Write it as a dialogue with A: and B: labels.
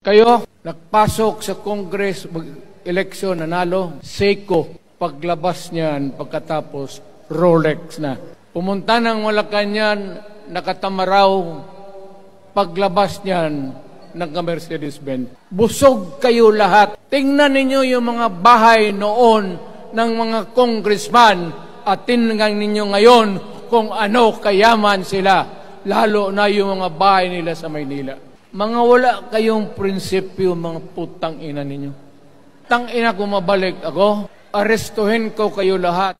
A: Kayo, nagpasok sa Congress, eleksyon, nanalo, Seiko, paglabas niyan, pagkatapos, Rolex na. Pumunta ng Malacanang, nakatamaraw, paglabas niyan, nagka-Mercedes-Benz. Busog kayo lahat. Tingnan ninyo yung mga bahay noon ng mga congressman at tingnan ninyo ngayon kung ano kayaman sila, lalo na yung mga bahay nila sa Maynila. Mga wala kayong prinsipyo, mga putang ina ninyo. Tang ina kung mabalik ako, arestuhin ko kayo lahat.